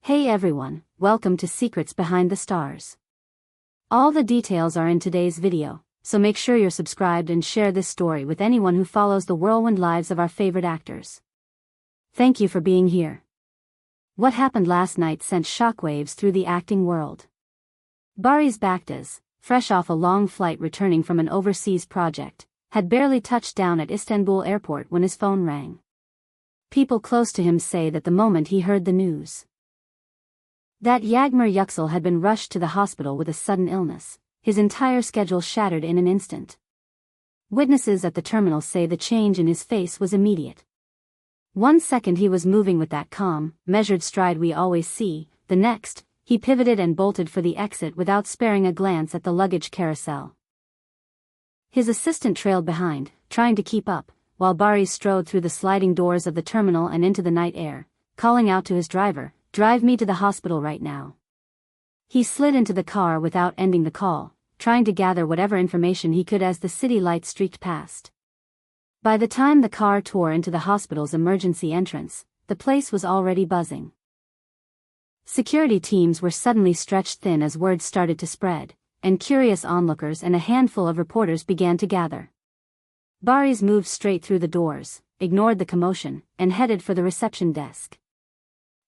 Hey everyone, welcome to Secrets Behind the Stars. All the details are in today's video, so make sure you're subscribed and share this story with anyone who follows the whirlwind lives of our favorite actors. Thank you for being here. What happened last night sent shockwaves through the acting world. Barış Baktas, fresh off a long flight returning from an overseas project, had barely touched down at Istanbul airport when his phone rang. People close to him say that the moment he heard the news, that Yüksel had been rushed to the hospital with a sudden illness, his entire schedule shattered in an instant. Witnesses at the terminal say the change in his face was immediate. 1 second he was moving with that calm, measured stride we always see, the next, he pivoted and bolted for the exit without sparing a glance at the luggage carousel. His assistant trailed behind, trying to keep up, while Barış strode through the sliding doors of the terminal and into the night air, calling out to his driver, "Drive me to the hospital right now." He slid into the car without ending the call, trying to gather whatever information he could as the city lights streaked past. By the time the car tore into the hospital's emergency entrance, the place was already buzzing. Security teams were suddenly stretched thin as word started to spread, and curious onlookers and a handful of reporters began to gather. Barış moved straight through the doors, ignored the commotion, and headed for the reception desk.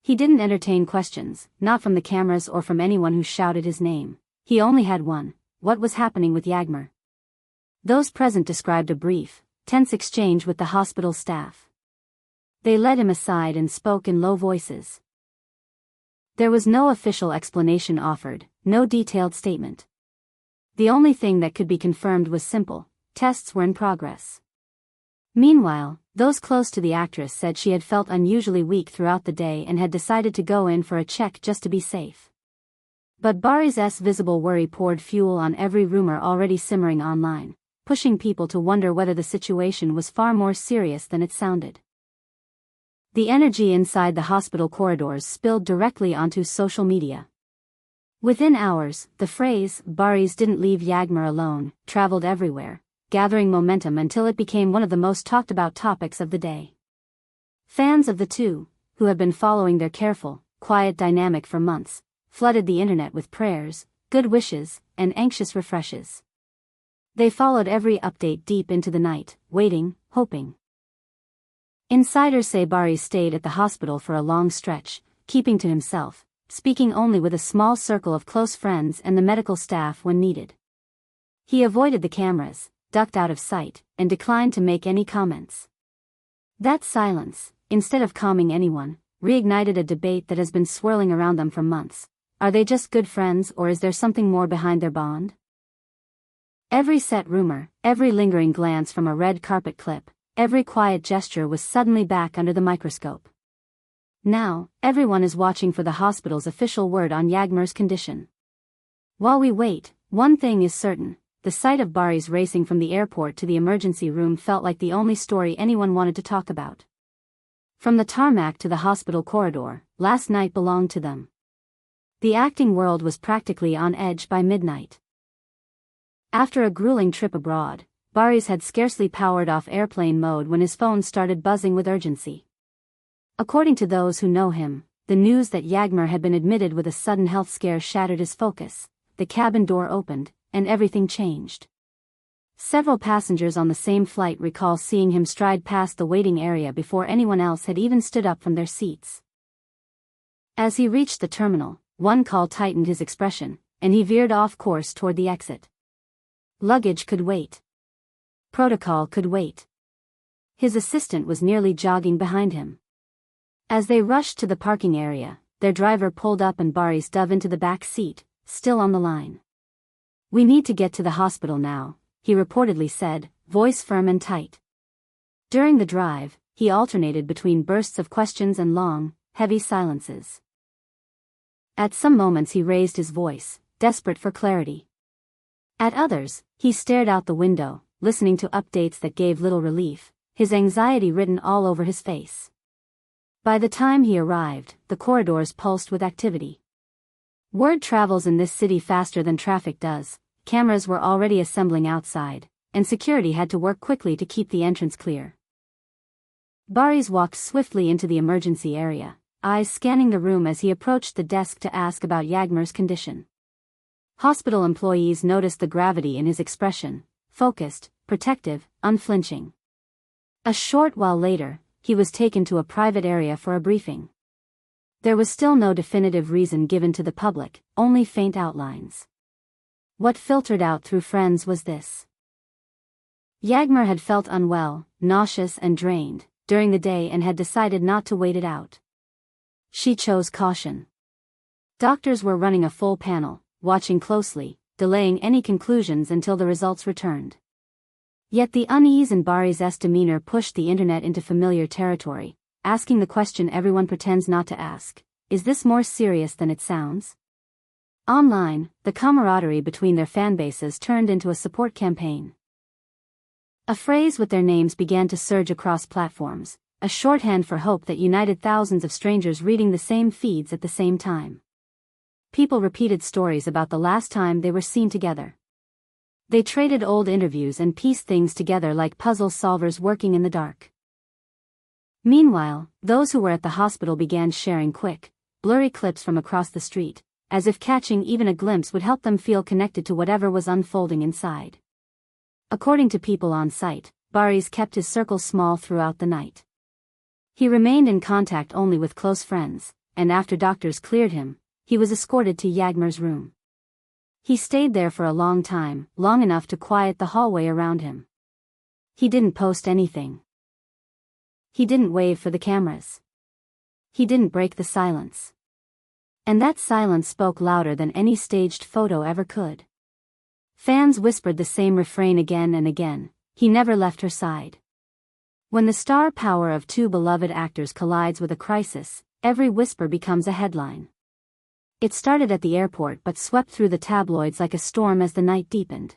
He didn't entertain questions, not from the cameras or from anyone who shouted his name. He only had one: what was happening with Yağmur? Those present described a brief, tense exchange with the hospital staff. They led him aside and spoke in low voices. There was no official explanation offered, no detailed statement. The only thing that could be confirmed was simple: tests were in progress. Meanwhile, those close to the actress said she had felt unusually weak throughout the day and had decided to go in for a check just to be safe. But Barış's visible worry poured fuel on every rumor already simmering online, pushing people to wonder whether the situation was far more serious than it sounded. The energy inside the hospital corridors spilled directly onto social media. Within hours, the phrase, "Barış didn't leave Yağmur alone," traveled everywhere, gathering momentum until it became one of the most talked about topics of the day. Fans of the two, who have been following their careful, quiet dynamic for months, flooded the internet with prayers, good wishes, and anxious refreshes. They followed every update deep into the night, waiting, hoping. Insiders say Barış stayed at the hospital for a long stretch, keeping to himself, speaking only with a small circle of close friends and the medical staff when needed. He avoided the cameras, ducked out of sight, and declined to make any comments. That silence, instead of calming anyone, reignited a debate that has been swirling around them for months. Are they just good friends, or is there something more behind their bond? Every set rumor, every lingering glance from a red carpet clip, every quiet gesture was suddenly back under the microscope. Now, everyone is watching for the hospital's official word on Yağmur's condition. While we wait, one thing is certain: the sight of Barış racing from the airport to the emergency room felt like the only story anyone wanted to talk about. From the tarmac to the hospital corridor, last night belonged to them. The acting world was practically on edge by midnight. After a grueling trip abroad, Barış had scarcely powered off airplane mode when his phone started buzzing with urgency. According to those who know him, the news that Yağmur had been admitted with a sudden health scare shattered his focus. The cabin door opened, and everything changed. Several passengers on the same flight recall seeing him stride past the waiting area before anyone else had even stood up from their seats. As he reached the terminal, one call tightened his expression, and he veered off course toward the exit. Luggage could wait. Protocol could wait. His assistant was nearly jogging behind him. As they rushed to the parking area, their driver pulled up and Barış dove into the back seat, still on the line. "We need to get to the hospital now," he reportedly said, voice firm and tight. During the drive, he alternated between bursts of questions and long, heavy silences. At some moments he raised his voice, desperate for clarity. At others, he stared out the window, listening to updates that gave little relief, his anxiety written all over his face. By the time he arrived, the corridors pulsed with activity. Word travels in this city faster than traffic does. Cameras were already assembling outside, and security had to work quickly to keep the entrance clear. Barış walked swiftly into the emergency area, eyes scanning the room as he approached the desk to ask about Yağmur's condition. Hospital employees noticed the gravity in his expression, focused, protective, unflinching. A short while later, he was taken to a private area for a briefing. There was still no definitive reason given to the public, only faint outlines. What filtered out through friends was this. Yağmur had felt unwell, nauseous and drained, during the day and had decided not to wait it out. She chose caution. Doctors were running a full panel, watching closely, delaying any conclusions until the results returned. Yet the unease in Barry's demeanor pushed the internet into familiar territory, asking the question everyone pretends not to ask: is this more serious than it sounds? Online, the camaraderie between their fanbases turned into a support campaign. A phrase with their names began to surge across platforms, a shorthand for hope that united thousands of strangers reading the same feeds at the same time. People repeated stories about the last time they were seen together. They traded old interviews and pieced things together like puzzle solvers working in the dark. Meanwhile, those who were at the hospital began sharing quick, blurry clips from across the street, as if catching even a glimpse would help them feel connected to whatever was unfolding inside. According to people on site, Barry's kept his circle small throughout the night. He remained in contact only with close friends, and after doctors cleared him, he was escorted to Yağmur's room. He stayed there for a long time, long enough to quiet the hallway around him. He didn't post anything. He didn't wave for the cameras. He didn't break the silence. And that silence spoke louder than any staged photo ever could. Fans whispered the same refrain again and again: he never left her side. When the star power of two beloved actors collides with a crisis, every whisper becomes a headline. It started at the airport but swept through the tabloids like a storm as the night deepened.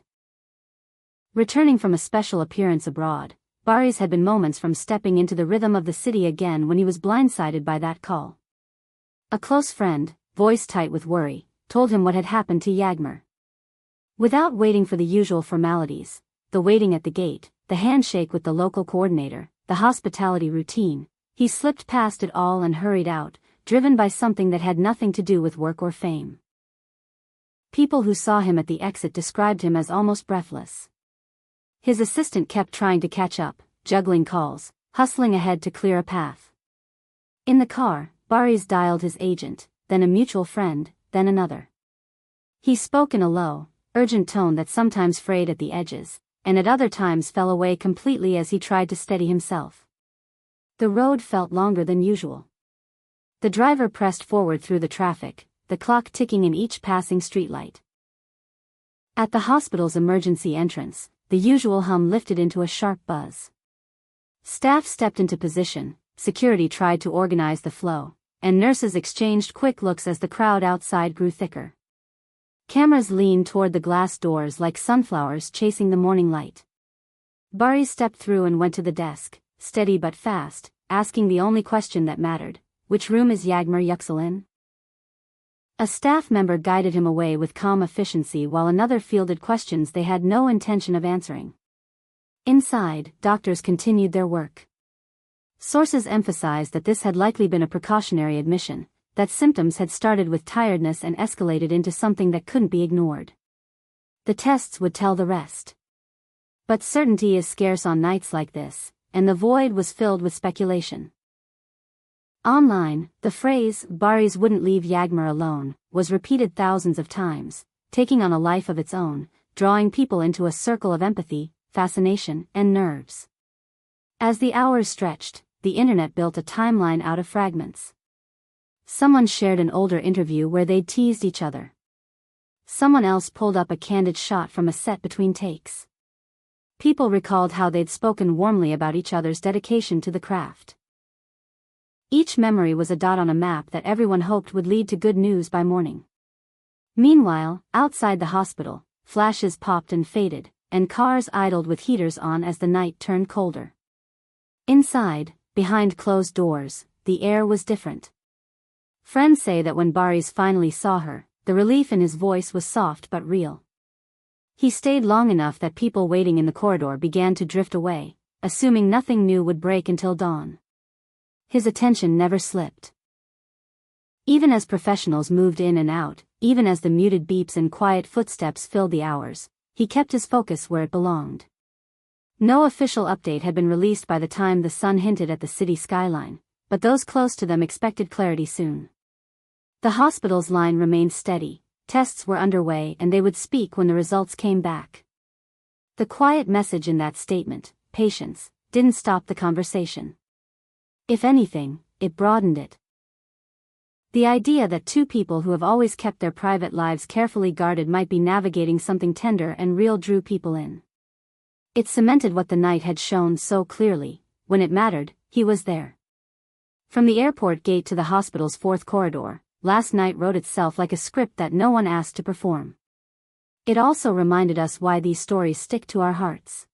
Returning from a special appearance abroad, Barry's had been moments from stepping into the rhythm of the city again when he was blindsided by that call. A close friend, voice tight with worry, told him what had happened to Yağmur. Without waiting for the usual formalities, the waiting at the gate, the handshake with the local coordinator, the hospitality routine, he slipped past it all and hurried out, driven by something that had nothing to do with work or fame. People who saw him at the exit described him as almost breathless. His assistant kept trying to catch up, juggling calls, hustling ahead to clear a path. In the car, Barry's dialed his agent, then a mutual friend, then another. He spoke in a low, urgent tone that sometimes frayed at the edges, and at other times fell away completely as he tried to steady himself. The road felt longer than usual. The driver pressed forward through the traffic, the clock ticking in each passing streetlight. At the hospital's emergency entrance, the usual hum lifted into a sharp buzz. Staff stepped into position, security tried to organize the flow, and nurses exchanged quick looks as the crowd outside grew thicker. Cameras leaned toward the glass doors like sunflowers chasing the morning light. Barry stepped through and went to the desk, steady but fast, asking the only question that mattered: which room is Yüksel in? A staff member guided him away with calm efficiency while another fielded questions they had no intention of answering. Inside, doctors continued their work. Sources emphasized that this had likely been a precautionary admission, that symptoms had started with tiredness and escalated into something that couldn't be ignored. The tests would tell the rest. But certainty is scarce on nights like this, and the void was filled with speculation. Online, the phrase, "Barry's wouldn't leave Yağmur alone," was repeated thousands of times, taking on a life of its own, drawing people into a circle of empathy, fascination, and nerves. As the hours stretched, the internet built a timeline out of fragments. Someone shared an older interview where they'd teased each other. Someone else pulled up a candid shot from a set between takes. People recalled how they'd spoken warmly about each other's dedication to the craft. Each memory was a dot on a map that everyone hoped would lead to good news by morning. Meanwhile, outside the hospital, flashes popped and faded, and cars idled with heaters on as the night turned colder. Inside, behind closed doors, the air was different. Friends say that when Barry's finally saw her, the relief in his voice was soft but real. He stayed long enough that people waiting in the corridor began to drift away, assuming nothing new would break until dawn. His attention never slipped. Even as professionals moved in and out, even as the muted beeps and quiet footsteps filled the hours, he kept his focus where it belonged. No official update had been released by the time the sun hinted at the city skyline, but those close to them expected clarity soon. The hospital's line remained steady, tests were underway and they would speak when the results came back. The quiet message in that statement, patience, didn't stop the conversation. If anything, it broadened it. The idea that two people who have always kept their private lives carefully guarded might be navigating something tender and real drew people in. It cemented what the night had shown so clearly: when it mattered, he was there. From the airport gate to the hospital's fourth corridor, last night wrote itself like a script that no one asked to perform. It also reminded us why these stories stick to our hearts.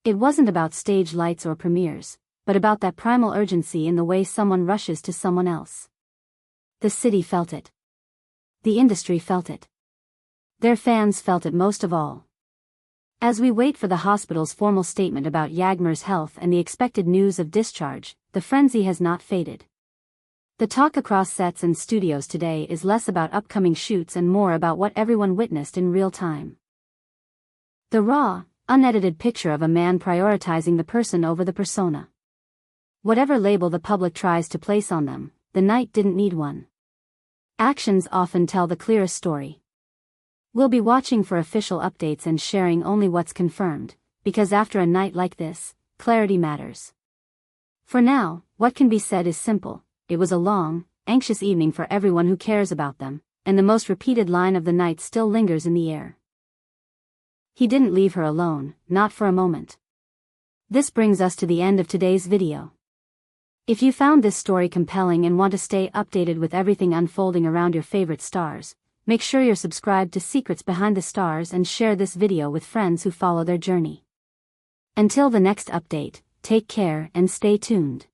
It wasn't about stage lights or premieres, but about that primal urgency in the way someone rushes to someone else. The city felt it. The industry felt it. Their fans felt it most of all. As we wait for the hospital's formal statement about Yağmur's health and the expected news of discharge, the frenzy has not faded. The talk across sets and studios today is less about upcoming shoots and more about what everyone witnessed in real time. The raw, unedited picture of a man prioritizing the person over the persona. Whatever label the public tries to place on them, the night didn't need one. Actions often tell the clearest story. We'll be watching for official updates and sharing only what's confirmed, because after a night like this, clarity matters. For now, what can be said is simple: it was a long, anxious evening for everyone who cares about them, and the most repeated line of the night still lingers in the air. He didn't leave her alone, not for a moment. This brings us to the end of today's video. If you found this story compelling and want to stay updated with everything unfolding around your favorite stars, make sure you're subscribed to Secrets Behind the Stars and share this video with friends who follow their journey. Until the next update, take care and stay tuned.